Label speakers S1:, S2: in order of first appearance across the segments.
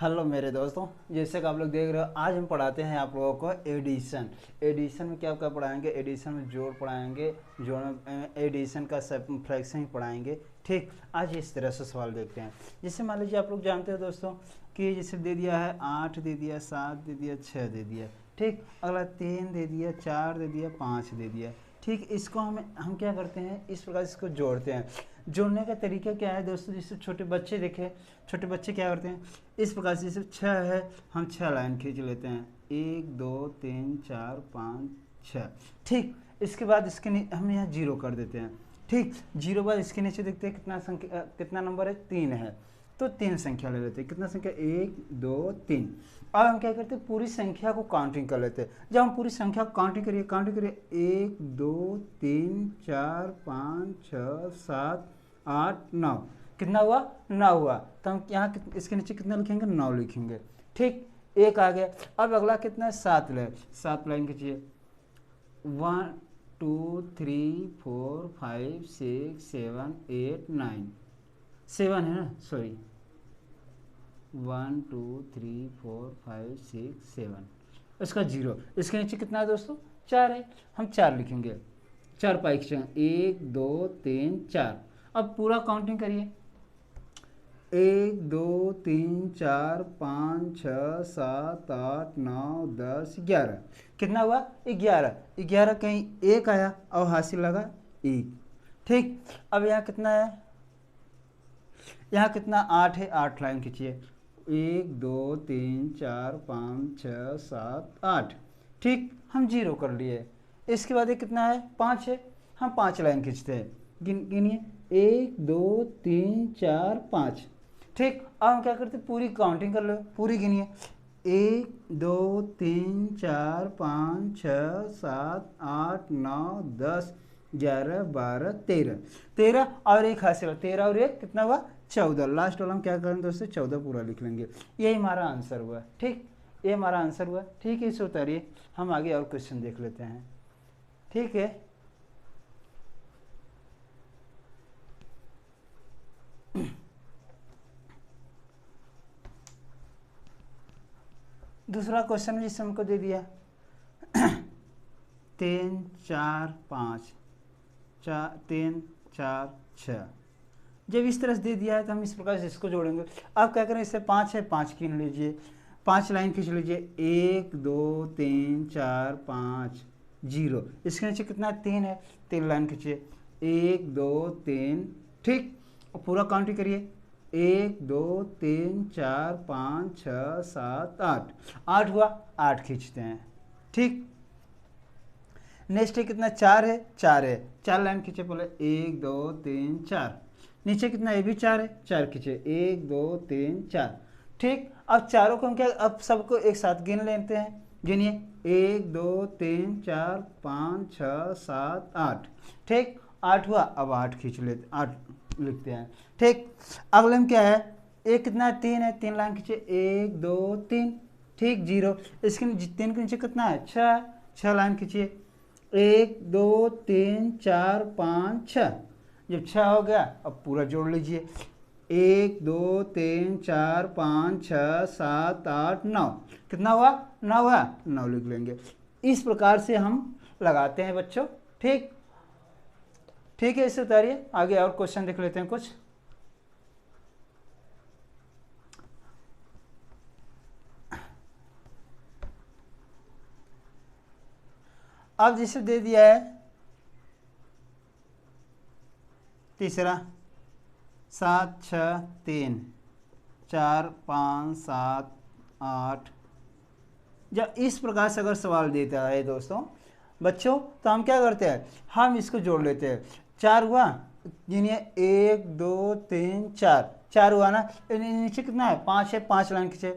S1: Hello मेरे दोस्तों, जैसे कि आप लोग देख रहे हो आज हम पढ़ाते हैं आप लोगों को एडिशन। एडिशन में क्या क्या पढ़ाएंगे? एडिशन में जोड़ पढ़ाएंगे, जोड़ में एडिशन का फ्रैक्शन ही पढ़ाएंगे। ठीक, आज इस तरह से सवाल देखते हैं। जैसे मान लीजिए आप लोग जानते हो दोस्तों कि जैसे दे दिया है 8 दे दिया, 7 दे दिया, 6 दे दिया। ठीक, अगला 3 दे दिया, 4 दे दिया, 5 दे दिया। ठीक, इसको हम क्या करते हैं, इस प्रकार इसको जोड़ते हैं। जोड़ने का तरीका क्या है दोस्तों? जैसे छोटे बच्चे देखे, छोटे बच्चे क्या करते हैं, इस प्रकार से जैसे 6 है, हम 6 लाइन खींच लेते हैं, 1 2 3 4 5 6। ठीक, इसके बाद इसके हम यहाँ 0 कर देते हैं। ठीक, 0 बाद इसके नीचे देखते हैं कितना संख्या, कितना नंबर है, 3 है, तो 3 संख्या ले लेते हैं। कितना संख्या, 1 2 3। अब हम क्या करते हैं, पूरी संख्या को काउंटिंग कर लेते हैं। जब हम पूरी संख्या को काउंटिंग करिए 1 2 3 4 5 6 7 8 9। कितना हुआ, 9 हुआ। तो हम यहाँ इसके नीचे कितना लिखेंगे, 9 लिखेंगे। ठीक, एक आ गया। अब अगला कितना है, 7 ले, 7 लाइन खींचिए, 1 2 3 4 5 6 7 8 9। 7 है ना, सॉरी, 1 2 3 4 5 6 7, इसका 0। इसके नीचे कितना है दोस्तों, 4 है, हम 4 लिखेंगे। 4 पाई खींचेंगे, 1 2 3 4। अब पूरा काउंटिंग करिए, 1 2 3 4 5 6 7 8 9 10 11। कितना हुआ, 11। 11 कहीं एक आया और हासिल लगा 1। ठीक, अब यहाँ कितना है, यहाँ कितना, 8 है, 8 लाइन खींचिए, 1 2 3 4 5 6 7 8। ठीक, हम 0 कर लिए। इसके बाद ये कितना है, 5 है, हम 5 लाइन खींचते हैं, गिनिए, 1 2 3 4 5। ठीक, अब हम क्या करते हैं, पूरी काउंटिंग कर लो, पूरी गिनिए, 1 2 3 4 5 6 7 8 9 10 11 12 13। 13 और एक हासिल, 13 और एक कितना हुआ, 14। लास्ट वाला हम क्या करेंगे दोस्तों, 14 पूरा लिख लेंगे। यही हमारा आंसर हुआ। ठीक, ये हमारा आंसर हुआ। ठीक है, इसे उतारिए, हम आगे और क्वेश्चन देख लेते हैं। ठीक है, दूसरा क्वेश्चन जिसने हमको दे दिया 3 4 5 3 4 6। जब इस तरह से दे दिया है तो हम इस प्रकार से इसको जोड़ेंगे। अब क्या करें, इससे 5 है, 5 गिन लीजिए, 5 लाइन खींच लीजिए, 1 2 3 4 5 0। इसके नीचे कितना, 3 है, 3 लाइन खींचिए, 1 2 3। ठीक, और पूरा काउंटिंग करिए, 1 2 3 4 5 6 7 8। 8 हुआ, 8 खींचते हैं। ठीक, नेक्स्ट है कितना, 4 है, 4 है, 4 लाइन खींचे पहले, 1 2 3 4। नीचे कितना, ये भी 4 है, 4 खींचे, 1 2 3 4। ठीक, अब चारों को हम क्या, अब सबको एक साथ गिन लेते हैं, गिनिए, 1 2 3 4 5 6 7 8। ठीक, 8 हुआ, अब 8 खींच लेते, 8 लिखते हैं। ठीक, अगले में क्या है, एक कितना है, 3 है, 3 लाइन खींचे, 1 2 3। ठीक, 0। इसके 3 के नीचे कितना है, 6, 6 लाइन खींचिए, 1 2 3 4 5 6। जब 6 हो गया, अब पूरा जोड़ लीजिए, 1 2 3 4 5 6 7 8 9। कितना हुआ, 9 हुआ, 9 लिख लेंगे। इस प्रकार से हम लगाते हैं बच्चों। ठीक, ठीक है, इसे उतारिए, आगे और क्वेश्चन देख लेते हैं कुछ। अब जिसे दे दिया है तीसरा, 7 6 3 4 5 7 8। जब इस प्रकार से अगर सवाल देता है दोस्तों बच्चों, तो हम क्या करते हैं, हम इसको जोड़ लेते हैं। 4 हुआ, गिनिए, 1 2 3 4। 4 हुआ ना, नीचे कितना है, 5 है, 5 लाइन खींचे,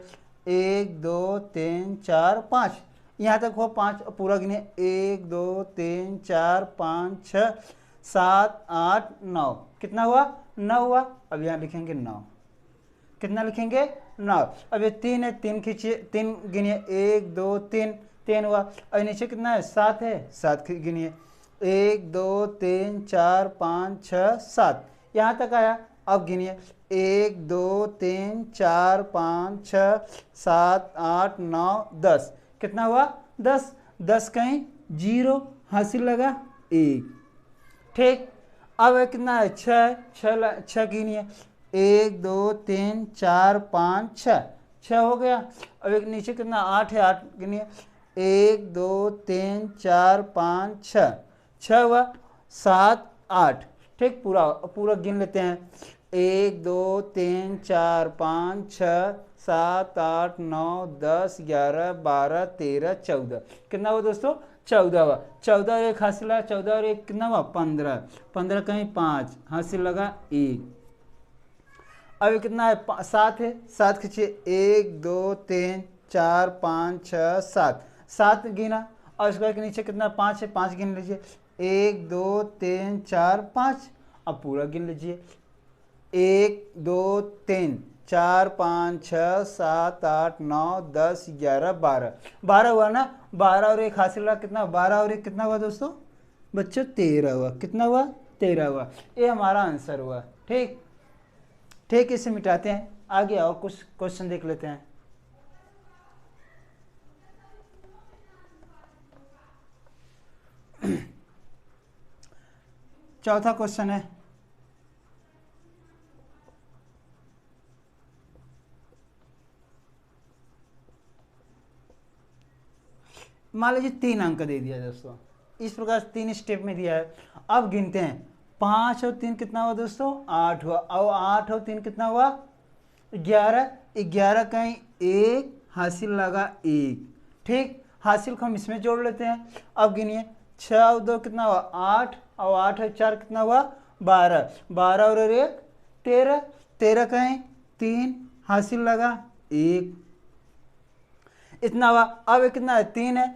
S1: 1 2 3 4 5। यहाँ तक हो 5, पूरा गिनिए, 1 2 3 4 5 6 7 8 9। कितना हुआ, 9 हुआ। अब यहाँ लिखेंगे 9। कितना लिखेंगे, 9। अब ये 3 है, 3 खींचिए, 3 गिनिए, 1 2 3। 3 हुआ। और नीचे कितना है, 7 है, 7 गिनिए, 1 2 3 4 5 6 7। यहाँ तक आया। अब गिनिए 1 2 3 4 5 6 7 8 9 10। कितना हुआ 10। 10 कहीं 0 हासिल लगा 1। ठीक, अब कितना है 6। 6 गिनिए 1 2 3 4 5 6। 6 हो गया। अब एक नीचे कितना 8 है, 8 गिनिए 1 2 3 4 5 6। 6 हुआ 7 8। ठीक, पूरा पूरा गिन लेते हैं 1 2 3 4 5 6 7 8 9 10 11 12 13 14। कितना हुआ दोस्तों 14 हुआ। 14 एक हासिल लगा, 14 और एक कितना हुआ 15। 15 कहीं 5 हासिल लगा 1। अब कितना है 7 है, 7 खींचिए 1 2 3 4 5 6 7। 7 गिना और उसके बाद नीचे कितना 5 है, 5 गिन लीजिए 1 2 3 4 5। अब पूरा गिन लीजिए 1 2 3 4 5 6 7 8 9 10 11 12। 12 हुआ ना, 12 और एक हासिल रहा कितना 12 और एक कितना हुआ दोस्तों बच्चों 13 हुआ। कितना हुआ 13 हुआ। ये हमारा आंसर हुआ। ठीक ठीक, इसे मिटाते हैं, आगे और कुछ क्वेश्चन देख लेते हैं। चौथा क्वेश्चन है मान लीजिए 3 अंक दे दिया दोस्तों, इस प्रकार 3 स्टेप में दिया है। अब गिनते हैं 5 और 3 कितना हुआ दोस्तों 8 हुआ। और 8 और 3 कितना हुआ 11। 11 कहीं 1 हासिल लगा 1। ठीक, हासिल को हम इसमें जोड़ लेते हैं। अब गिनिए 6 और 2 कितना हुआ 8 और 8 और 4 कितना हुआ 12। 12 और 1 13। 13 कहीं 3 हासिल लगा 1। इतना हुआ। अब कितना है 3 है,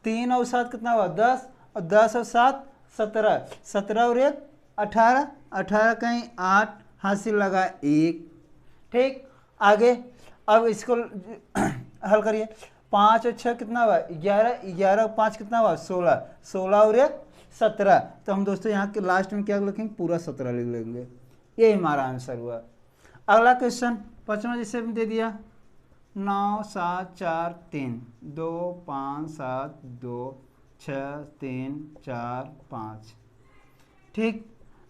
S1: 3 और 7 कितना हुआ 10 और 10 और 7 17। 17 और 1 18। 18 कहीं 8 हासिल लगा 1। ठीक, आगे अब इसको हल करिए 5 और 6 कितना हुआ 11। 11 और 5 कितना हुआ 16। 16 और 1 17। तो हम दोस्तों यहाँ के लास्ट में क्या लिखेंगे पूरा 17 लिख लेंगे। ये हमारा आंसर हुआ। अगला क्वेश्चन 5वां जैसे दे दिया 9 7 4 3 2 5 7 2 6 3 4 5। ठीक,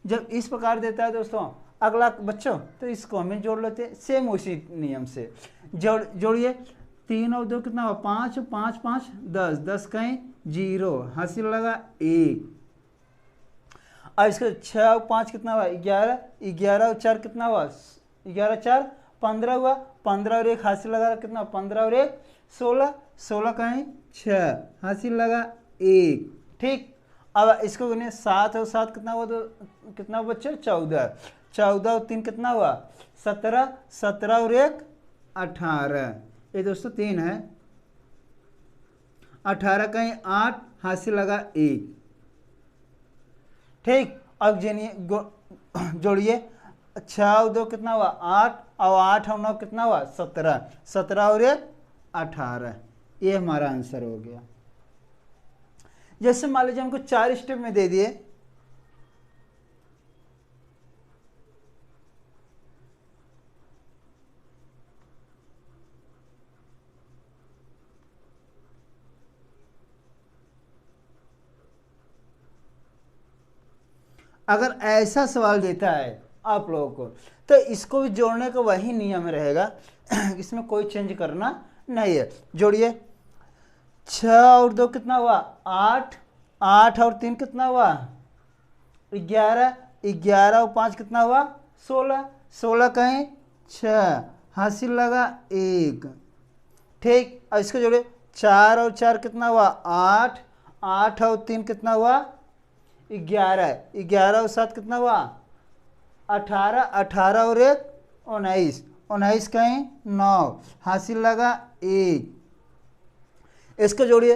S1: जब इस प्रकार देता है दोस्तों अगला बच्चों तो इसको हमें जोड़ लेते हैं सेम उसी नियम से। जोड़िए 3 और 2 कितना हुआ 5। 5 5 10। 10 कहीं 0 हासिल लगा 1। अब इसका 6 और 5 कितना हुआ 11। 11 और 4 कितना हुआ 11 4 15 हुआ। 15 और 1 हासिल लगा कितना 15 और 1 16। 16 कहीं 6 हासिल लगा 1। ठीक, अब इसको 7 और 7 कितना हुआ तो कितना बच्चे 14। 14 और 3 कितना हुआ 17। 17 और 1 18। ये दोस्तों 3 है। 18 कहीं 8 हासिल लगा 1। ठीक, अब जोड़िए 6 और 2 कितना हुआ 8 और 8 और 9 कितना हुआ 17। 17 और 1 18। ये हमारा आंसर हो गया। जैसे मान लीजिए हमको 4 स्टेप में दे दिए, अगर ऐसा सवाल देता है आप लोगों को तो इसको भी जोड़ने का वही नियम रहेगा, इसमें कोई चेंज करना नहीं है। जोड़िए 6 और 2 कितना हुआ 8। 8 और 3 कितना हुआ 11। 11 और 5 कितना हुआ 16। 16 कहीं 6 हासिल लगा 1। ठीक, अब इसको जोड़िए 4 और 4 कितना हुआ 8। 8 और 3 कितना हुआ 11। 11 और 7 कितना हुआ 18। 18 और 1 19। 19 कहीं 9 हासिल लगा 1। इसको जोड़िए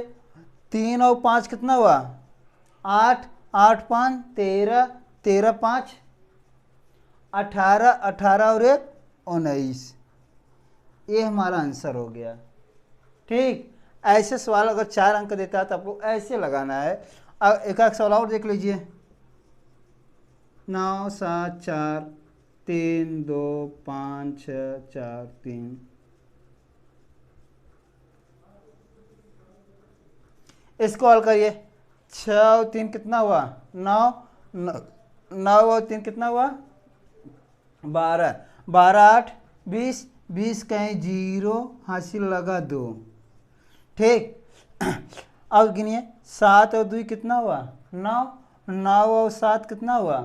S1: 3 और 5 कितना हुआ 8। 8 5 13। 13 5 18। 18 और 1 19। ये हमारा आंसर हो गया। ठीक, ऐसे सवाल अगर 4 अंक देता है तो आपको ऐसे लगाना है। अब एक सवाल और देख लीजिए 9 7 4 3 2 5 6 4 3। इसको हल करिए। 6 और 3 कितना हुआ? 9। 9 और 3 कितना हुआ? 12। 12 8 20। 20 कहीं 0, हासिल लगा 2। ठीक। अब गिनिए। 7 और 2 कितना हुआ? 9। 9 और 7 कितना हुआ?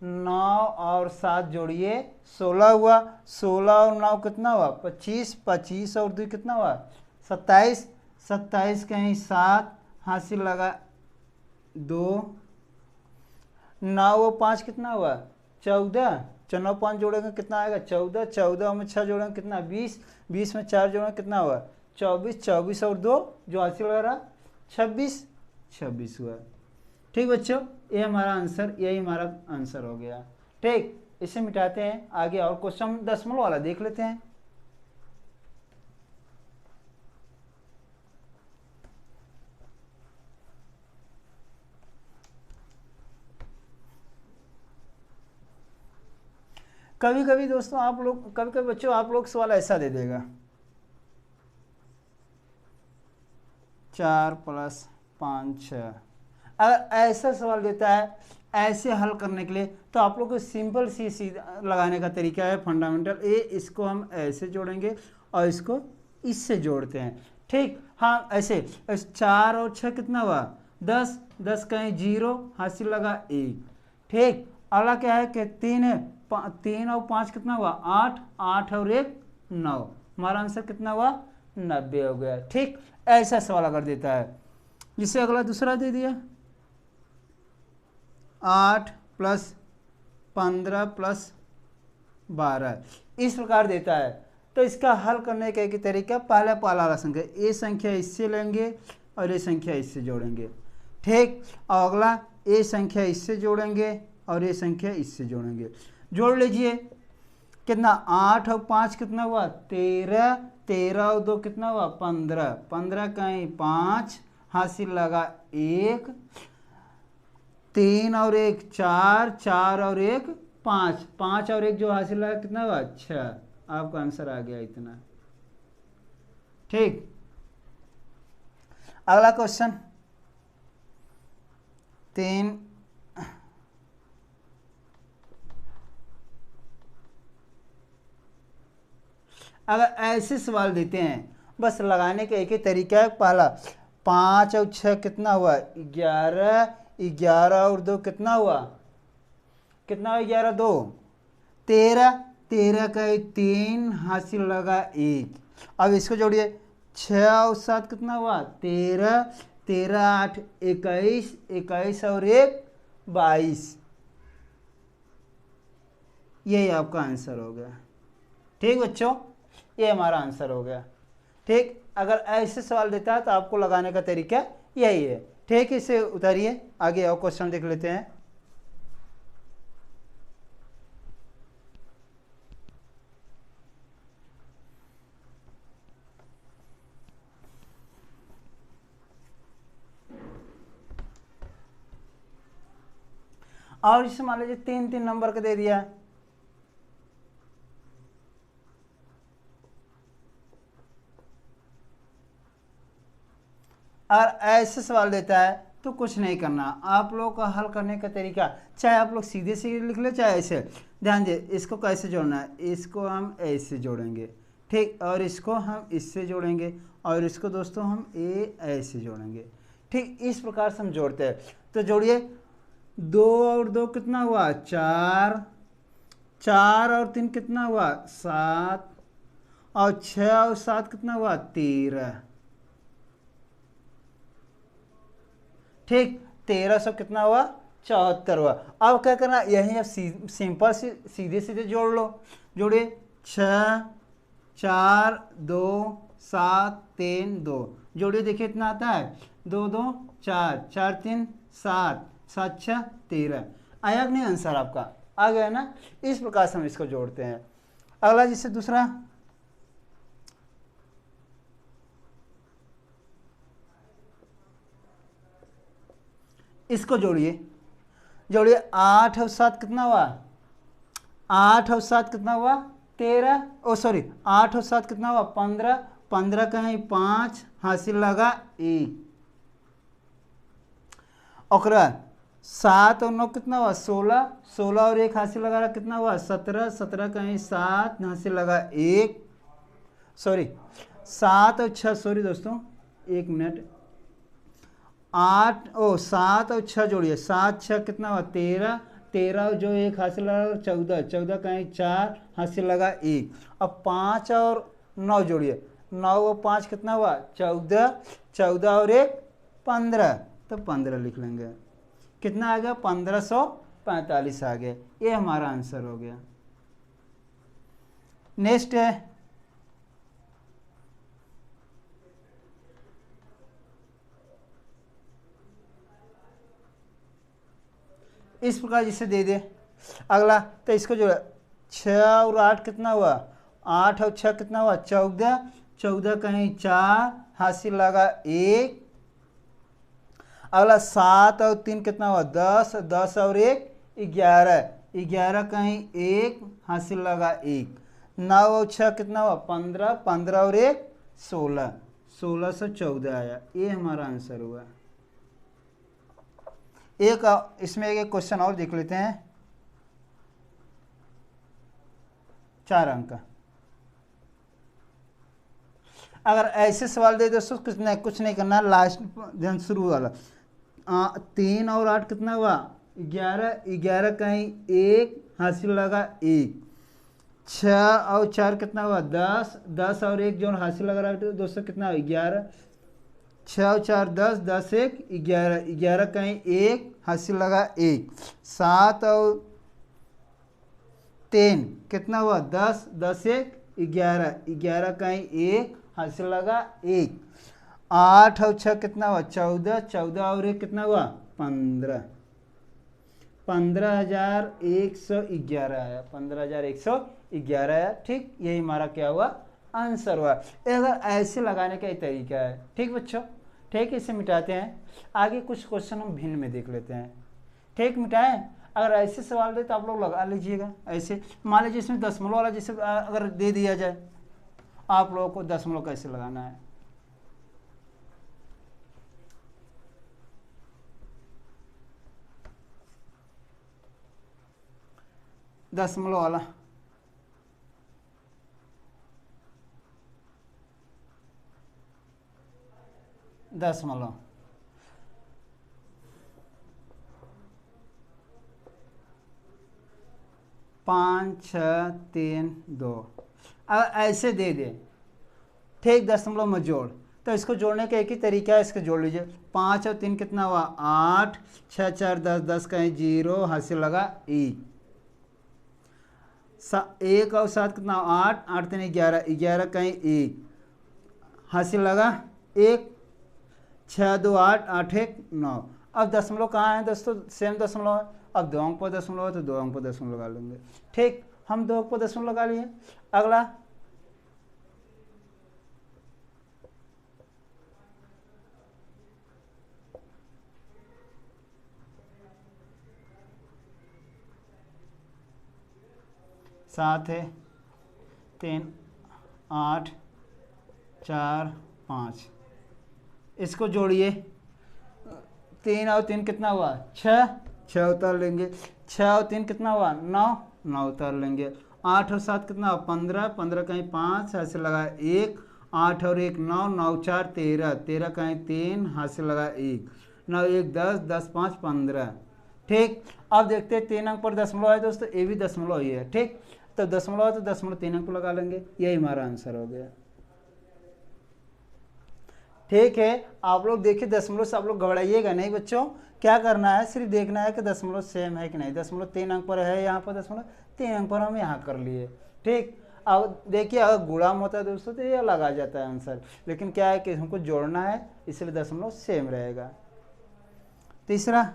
S1: 9 और 7 जोड़िए 16 हुआ। 16 और 9 कितना हुआ? 25। 25 और 2 कितना हुआ? 27। 27 कहीं 7, हासिल लगा 2। 9 और 5 कितना हुआ? 14। 9 5 जोड़ेंगे कितना आएगा? 14। 14 में 6 जोड़ेंगे कितना? 20। 20 में 4 जोड़ेंगे कितना हुआ? 24। 24 और 2 जो हासिल लगा रहा 26। 26 हुआ। ठीक बच्चों, ये हमारा आंसर, यही हमारा आंसर हो गया। ठीक, इसे मिटाते हैं। आगे और क्वेश्चन दशमलव वाला देख लेते हैं। कभी कभी दोस्तों आप लोग, कभी कभी बच्चों आप लोग सवाल ऐसा दे देगा 4 + 5 6। अगर ऐसा सवाल देता है ऐसे हल करने के लिए, तो आप लोग को सिंपल सी लगाने का तरीका है फंडामेंटल। इसको हम ऐसे जोड़ेंगे और इसको इससे जोड़ते हैं। ठीक, हाँ ऐसे। 4 और 6 कितना हुआ? 10। 10 कहीं 0, हासिल लगा 1। ठीक, अगला क्या है कि 3 है। 3 और 5 कितना हुआ? 8। 8 और 1 9। हमारा आंसर कितना हुआ? 90 हो गया। ठीक, ऐसा सवाल अगर देता है। जिससे अगला दूसरा दे दिया 8 + 15 + 12, इस प्रकार देता है। तो इसका हल करने का एक तरीका, पहला वाला संख्या, ये संख्या इससे लेंगे और ये संख्या इससे जोड़ेंगे। ठीक, और अगला ये संख्या इससे जोड़ेंगे और ये संख्या इससे जोड़ेंगे। जोड़ लीजिए कितना? 8 और 5 कितना हुआ? 13। 13 और 2 कितना हुआ? 15। 15 कहीं 5, हासिल लगा 1। 3 और 1 4। 4 और 1 5। 5 और 1 जो हासिल लगा कितना हुआ? 6। आपका आंसर आ गया इतना। ठीक, अगला क्वेश्चन 3। अगर ऐसे सवाल देते हैं, बस लगाने का एक ही तरीका है। पहला 5 और 6 कितना हुआ? 11। 11 और 2 कितना हुआ? कितना हुआ? 11 2 13। 13 का 3, हासिल लगा 1। अब इसको जोड़िए। 6 और 7 कितना हुआ? 13। 13 8 21। 21 और 1 22। यही आपका आंसर हो गया। ठीक बच्चों, ये हमारा आंसर हो गया। ठीक, अगर ऐसे सवाल देता है तो आपको लगाने का तरीका यही है। ठीक, इसे उतारिए, आगे और क्वेश्चन देख लेते हैं। और इसे मान लीजिए 3 3 नंबर का दे दिया। और ऐसे सवाल देता है तो कुछ नहीं करना। आप लोग का हल करने का तरीका, चाहे आप लोग सीधे सीधे लिख ले चाहे ऐसे। ध्यान दे, इसको कैसे जोड़ना है? इसको हम ऐसे जोड़ेंगे। ठीक, और इसको हम इससे जोड़ेंगे और इसको दोस्तों हम ऐसे जोड़ेंगे। ठीक, इस प्रकार से हम जोड़ते हैं। तो जोड़िए। 2 और 2 कितना हुआ? 4। 4 और 3 कितना हुआ? 7। और 6 और 7 कितना हुआ? 13। ठीक, 1300 कितना हुआ? 74 हुआ। अब क्या करना? यही अब सिंपल सीधे सीधे जोड़ लो। जोड़िए। 6 4 2 7 3 2। जोड़िए, देखिए इतना आता है। 2 2 4 4 3 7 7 6 13। आया नहीं आंसर आपका? आ गया ना? इस प्रकार से हम इसको जोड़ते हैं। अगला जिससे दूसरा इसको जोड़िए। जोड़िए 8 और 7 कितना हुआ? 8 और 7 कितना हुआ 13, ओ सॉरी 8 और 7 कितना हुआ 15, 15 कहीं 5 हासिल लगा 1, और 7 और 9 कितना हुआ 16, 16 और 1 हासिल लगा रहा कितना हुआ 17, 17 कहीं 7 हासिल लगा 1, सॉरी 7 और 6, सॉरी दोस्तों 1 मिनट, 7 और 6 जोड़िए, 7 6 कितना हुआ 13, 13 जो 1 हासिल लगा 14, 14 कहीं 4 हासिल लगा 1, अब 5 और 9 जोड़िए, 9 और 5 कितना हुआ 14, 14 और 1 15, तो 15 लिख लेंगे, कितना आ गया 1545 आ गया, ये हमारा आंसर हो गया। नेक्स्ट है इस प्रकार जिसे दे दे। अगला तो इसको जो 6 और 8 कितना हुआ 8 और 6 कितना हुआ 14, 14 कहीं 4 हासिल लगा 1, अगला 7 और 3 कितना हुआ 10, 10 और 1 11, 11 कहीं 1 हासिल लगा 1, 9 और 6 कितना हुआ 15, 15 और 1 16, 1614 आया, ये हमारा आंसर हुआ। एक इसमें एक क्वेश्चन और देख लेते हैं, 4 अंक का। अगर ऐसे सवाल दे दोस्तों कुछ नहीं करना, लास्ट ध्यान शुरू वाला 3 और 8 कितना हुआ 11, 11 कहीं 1 हासिल लगा 1, 6 और 4 कितना हुआ 10, 10 और 1 जो हासिल लगा रहा दोस्तों कितना हुआ 11, 6 और 4 10, 10 1 11, 11 कहीं 1 हासिल लगा 1, 7 और 3 कितना हुआ 10, 10 1 11, 11 कहीं 1 हासिल लगा 1, 8 और 6 कितना हुआ 14, 14 और 1 कितना हुआ 15, 15,111 आया, 15,111 आया। ठीक, यही हमारा क्या हुआ आंसर हुआ। अगर ऐसे लगाने का एक तरीका है। ठीक बच्चों, ठीक, इसे मिटाते हैं, आगे कुछ क्वेश्चन हम भिन्न में देख लेते हैं। ठीक, मिटाएं। अगर ऐसे सवाल दे तो आप लोग लगा लीजिएगा। ऐसे मान लीजिए इसमें दशमलव वाला जैसे अगर दे दिया जाए, आप लोगों को दशमलव कैसे लगाना है। दशमलव वाला दशमलव 5 6 3 2 अगर ऐसे दे दे, ठीक, दशमलव में जोड़, तो इसको जोड़ने का एक ही तरीका है, इसको जोड़ लीजिए। 5 और 3 कितना हुआ 8, 6 4 10, 10 कहीं 0 हासिल लगा 1, 1 और 7 कितना 8, 8 3 11, 11 कहीं 1 हासिल लगा 1, 6 2 8, 8 1 9। अब दशमलव कहाँ है दोस्तों, सेम दशमलव है। अब 2 अंक पर दशमलव है तो 2 अंक पर दशमलव लगा लेंगे। ठीक, हम 2 अंक पर दशमलव लगा लिए। अगला सात है 3 8 4 5, इसको जोड़िए। 3 और 3 कितना हुआ 6, 6 उतार लेंगे। 6 और 3 कितना हुआ 9, 9 उतार लेंगे। 8 और 7 कितना हुआ 15, 15 कहीं 5 हासिल लगा 1, 8 और 1 9, 9 4 13, 13 कहीं 3 हासिल लगा 1, 9 1 10, 10 5 15। ठीक, अब देखते हैं 3 अंक पर दशमलव है दोस्तों, ये भी दशमलव ही है। ठीक, तो दशमलव है तो दशमलव 3 अंक पर लगा लेंगे, यही हमारा आंसर हो गया। ठीक है, आप लोग देखिए दशमलव से आप लोग घबराइएगा नहीं बच्चों। क्या करना है, सिर्फ देखना है कि दशमलव सेम है कि नहीं। दशमलव 3 अंक पर है, यहाँ पर दशमलव 3 अंक पर हम यहाँ कर लिए। ठीक, अब देखिए अगर गुणाम होता है दोस्तों तो ये अलग आ जाता है आंसर, लेकिन क्या है कि हमको जोड़ना है, इसलिए दशमलव सेम रहेगा। तीसरा,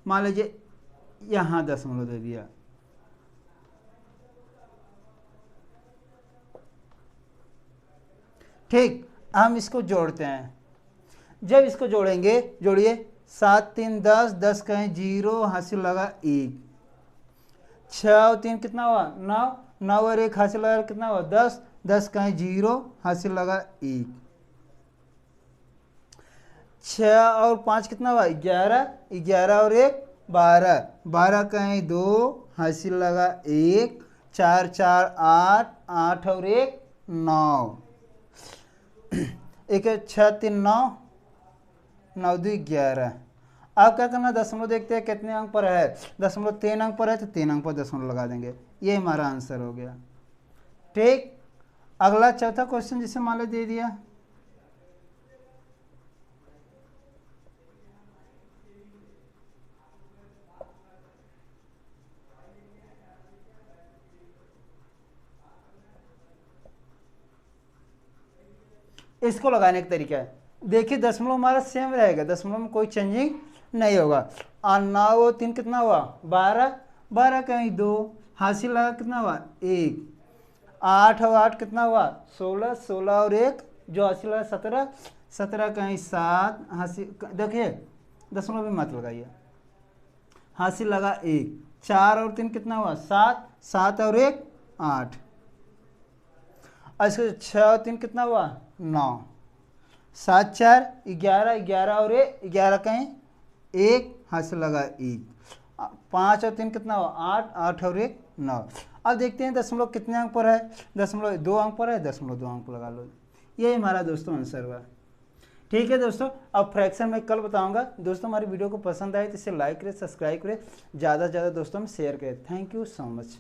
S1: मान लीजिए यहाँ दशमलव दे दिया, ठीक, हम इसको जोड़ते हैं। जब इसको जोड़ेंगे, जोड़िए 7 3 10, 10 कहीं 0, हासिल लगा 1। 6 और 3 कितना हुआ 9, 9 और 1 हासिल लगा कितना हुआ 10, 10 कहीं 0, हासिल लगा 1। 6 और 5 कितना हुआ 11, 11 और 1 12, 12 कहीं 2, हासिल लगा 1। 4 4 8, 8 और 1 9, 1 6 3 9, 9 2 11। अब क्या करना, दशमलव देखते हैं कितने अंक पर है। दशमलव 3 अंक पर है तो 3 अंक पर दशमलव लगा देंगे। ये हमारा आंसर हो गया। ठीक, अगला चौथा क्वेश्चन जिसे मान लो दे दिया, इसको लगाने का तरीका है। देखिए दशमलव हमारा सेम रहेगा, दशमलव में कोई चेंजिंग नहीं होगा। और 9 और 3 कितना हुआ 12, 12 कहीं 2, हासिल लगा कितना हुआ 1। 8 और 8 कितना हुआ 16, 16 और 1 जो हासिल लगा 17, 17 कहीं 7, हासिल देखिए दशमलव भी मत लगाइए, हासिल लगा 1। 4 और 3 कितना हुआ 7, 7 और 1 8। इसके 6 और 3 कितना हुआ 9, 7 4 11, 11 और 1 11 कहीं 1, हासिल लगा 1। 5 और 3 कितना हुआ 8, 8 और 1 9। अब देखते हैं दशमलव कितने अंक पर है। दशमलव 2 अंक पर है, दशमलव 2 अंक पर लगा लो। ये हमारा दोस्तों आंसर हुआ। ठीक है दोस्तों, अब फ्रैक्शन मैं कल बताऊंगा। दोस्तों हमारी वीडियो को पसंद आए तो इसे लाइक करें, सब्सक्राइब करें, ज़्यादा से ज़्यादा दोस्तों में शेयर करें। Thank you so much.